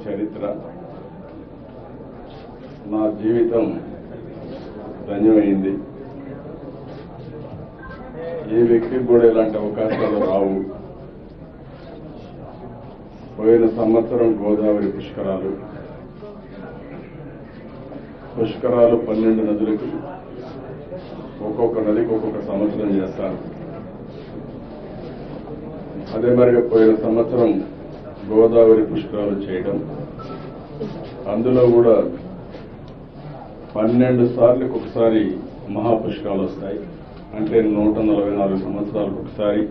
చరిత్ర. నా జీవితం ధన్యమైంది. ఏ వ్యక్తికి కూడా ఇలాంటి అవకాశాలు రావు. పోయిన సంవత్సరం గోదావరి పుష్కరాలు 12 నదులకి ఒక్కొక్క నదికి ఒక్కొక్క సంవత్సరం చేస్తారు. అదే మరిగా పోయిన సంవత్సరం గోదావరి పుష్కరాలు చేయడం, అందులో కూడా 12 సార్లకు ఒకసారి మహాపుష్కరాలు వస్తాయి. అంటే 144 సంవత్సరాలకు ఒకసారి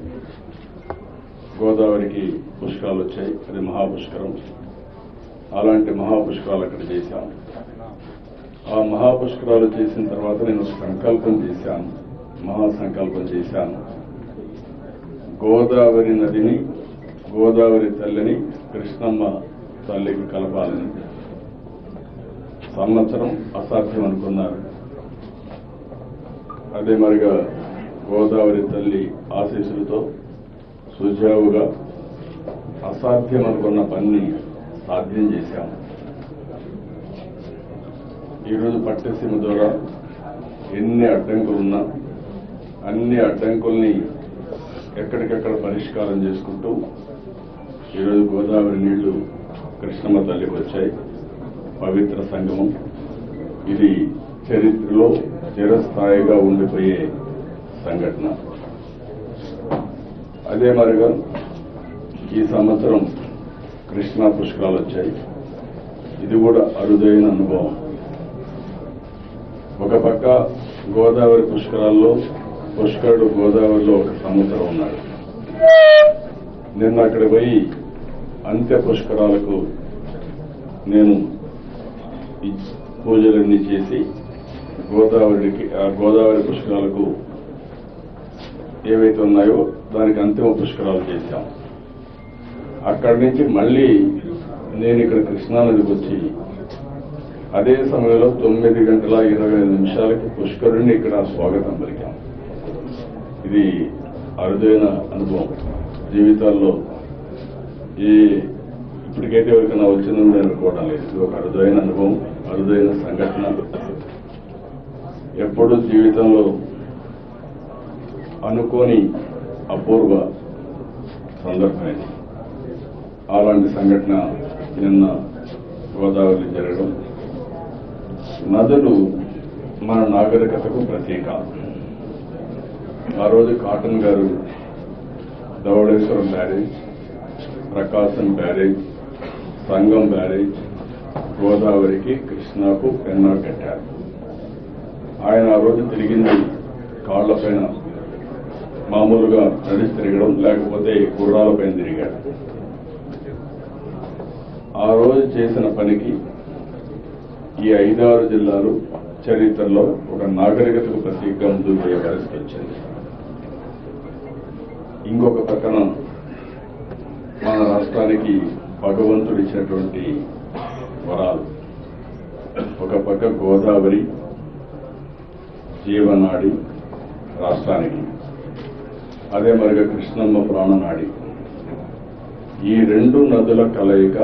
గోదావరికి పుష్కరాలు వచ్చాయి. అది మహాపుష్కరం. అలాంటి మహాపుష్కరాలు అక్కడ చేశాం. ఆ మహాపుష్కరాలు చేసిన తర్వాత నేను సంకల్పం చేశాను, మహాసంకల్పం చేశాను. గోదావరి నదిని, గోదావరి తల్లిని కృష్ణమ్మ తల్లికి కలపాలని. సంవత్సరం అసాధ్యం అనుకున్నారు. అదే మరిగా గోదావరి తల్లి ఆశీస్సులతో సుజావుగా అసాధ్యం అనుకున్న పని సాధ్యం చేశాము. ఈరోజు పట్టసీమ ద్వారా ఎన్ని అడ్డంకులున్నా అన్ని అడ్డంకుల్ని ఎక్కడికెక్కడ పరిష్కారం చేసుకుంటూ ఈరోజు గోదావరి నీళ్లు కృష్ణమ్మ తల్లికి వచ్చాయి. పవిత్ర సంగమం. ఇది చరిత్రలో చిరస్థాయిగా ఉండిపోయే సంఘటన. అదే మరిగా ఈ సంవత్సరం కృష్ణా పుష్కరాలు వచ్చాయి. ఇది కూడా అరుదైన అనుభవం. ఒక పక్క గోదావరి పుష్కరాల్లో పుష్కరుడు గోదావరిలో ఒక సంవత్సరం ఉన్నాడు. నిన్న అక్కడ పోయి అంత్య పుష్కరాలకు నేను పూజలన్నీ చేసి గోదావరి పుష్కరాలకు ఏవైతే ఉన్నాయో దానికి అంతిమ పుష్కరాలు చేశాం. అక్కడి నుంచి మళ్ళీ నేను ఇక్కడ కృష్ణానదికి వచ్చి అదే సమయంలో 9:25 పుష్కరుడిని ఇక్కడ స్వాగతం పలికాం. ఇది అరుదైన అనుభవం. జీవితాల్లో ఇప్పటికైతే ఎవరికైనా వచ్చిందని నేను అనుకోవడం లేదు. ఇది ఒక అరుదైన అనుభవం, అరుదైన సంఘటన. ఎప్పుడూ జీవితంలో అనుకోని అపూర్వ సందర్భమైంది. అలాంటి సంఘటన నిన్న గోదావరి జరగడం. నదులు మన నాగరికతకు ప్రతీక. ఆ రోజు కాటన్ గారు ధవళేశ్వరం బ్యారేజ్, ప్రకాశం బ్యారేజ్, సంగం బ్యారేజ్ గోదావరికి, కృష్ణాకు పెన్నా కట్టారు. ఆయన ఆ రోజు తిరిగింది కాళ్లపైన, మామూలుగా నడిచి తిరగడం, లేకపోతే గుర్రాలపైన తిరిగాడు. ఆ రోజు చేసిన పనికి ఈ 5-6 జిల్లాలు చరిత్రలో ఒక నాగరికతకు ప్రతీకగా ముందుకు పోయే పరిస్థితి వచ్చింది. ఇంకొక పక్కన మన రాష్ట్రానికి భగవంతుడు ఇచ్చినటువంటి వరాలు. ఒక పక్క గోదావరి జీవనాడి రాష్ట్రానికి, అదే మరిగా కృష్ణమ్మ ప్రాణనాడి. ఈ 2 నదుల కలయిక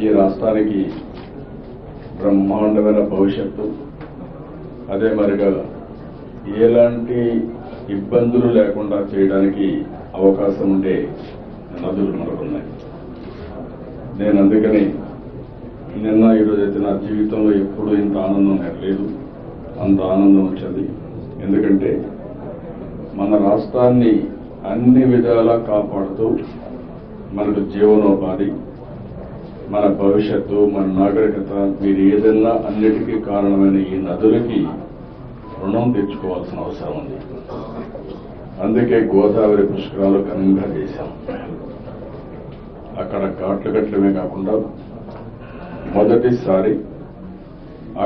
ఈ రాష్ట్రానికి బ్రహ్మాండమైన భవిష్యత్తు. అదే మరిగా ఎలాంటి ఇబ్బందులు లేకుండా చేయడానికి అవకాశం ఉండే నదులు మనకున్నాయి. నేను అందుకని నిన్న ఈరోజైతే నా జీవితంలో ఎప్పుడూ ఇంత ఆనందం లేదు, అంత ఆనందం వచ్చింది. ఎందుకంటే మన రాష్ట్రాన్ని అన్ని విధాలా కాపాడుతూ మనకు జీవనోపాధి, మన భవిష్యత్తు, మన నాగరికత, మీరు ఏదన్నా అన్నిటికీ కారణమైన ఈ నదులకి రుణం తెచ్చుకోవాల్సిన అవసరం ఉంది. అందుకే గోదావరి పుష్కరాలు ఘనంగా చేశాం. అక్కడ ఘాట్లు కట్టడమే కాకుండా మొదటిసారి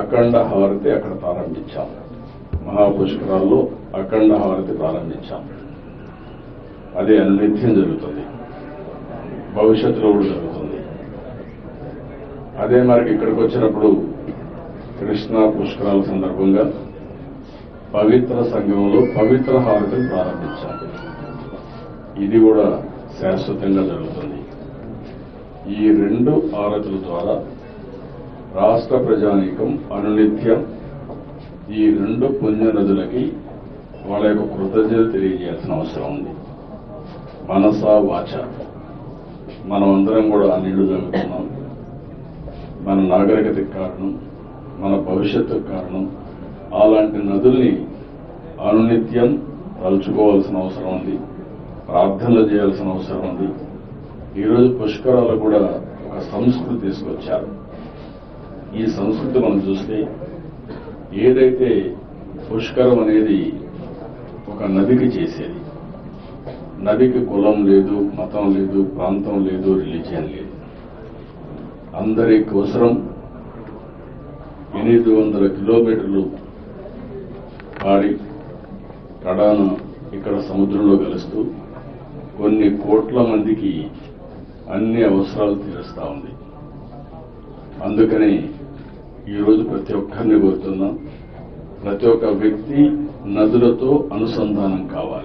అఖండ హారతి అక్కడ ప్రారంభించాం. మహాపుష్కరాల్లో అఖండ హారతి ప్రారంభించాం. అది అనిత్యం జరుగుతుంది, భవిష్యత్తులో కూడా జరుగుతుంది. అదే మనకి ఇక్కడికి వచ్చినప్పుడు కృష్ణా పుష్కరాల సందర్భంగా పవిత్ర సంగమంలో పవిత్ర హారతిని ప్రారంభించాం. ఇది కూడా శాశ్వతంగా జరుగుతుంది. ఈ 2 ఆరతుల ద్వారా రాష్ట్ర ప్రజానీకం అనునిత్యం ఈ 2 పుణ్య నదులకి వాళ్ళ యొక్క కృతజ్ఞతలు తెలియజేయాల్సిన అవసరం ఉంది. మనస వాచ మనమందరం కూడా ఆ నీళ్లు జరుగుతున్నాం. మన నాగరికతకు కారణం, మన భవిష్యత్తుకు కారణం. అలాంటి నదుల్ని అనునిత్యం తలుచుకోవాల్సిన అవసరం ఉంది, ప్రార్థనలు చేయాల్సిన అవసరం ఉంది. ఈరోజు పుష్కరాలు కూడా ఒక సంస్కృతి తీసుకొచ్చారు. ఈ సంస్కృతి మనం చూస్తే ఏదైతే పుష్కరం అనేది ఒక నదికి చేసేది, నదికి కులం లేదు, మతం లేదు, ప్రాంతం లేదు, రిలీజియన్ లేదు. అందరి కోసరం 800 కిలోమీటర్లు పాడి కడాన ఇక్కడ సముద్రంలో కలుస్తూ కొన్ని కోట్ల మందికి అన్ని అవసరాలు తీరుస్తా ఉంది. అందుకని ఈరోజు ప్రతి ఒక్కరిని కోరుతున్నాం, ప్రతి ఒక్క వ్యక్తి నదులతో అనుసంధానం కావాలి.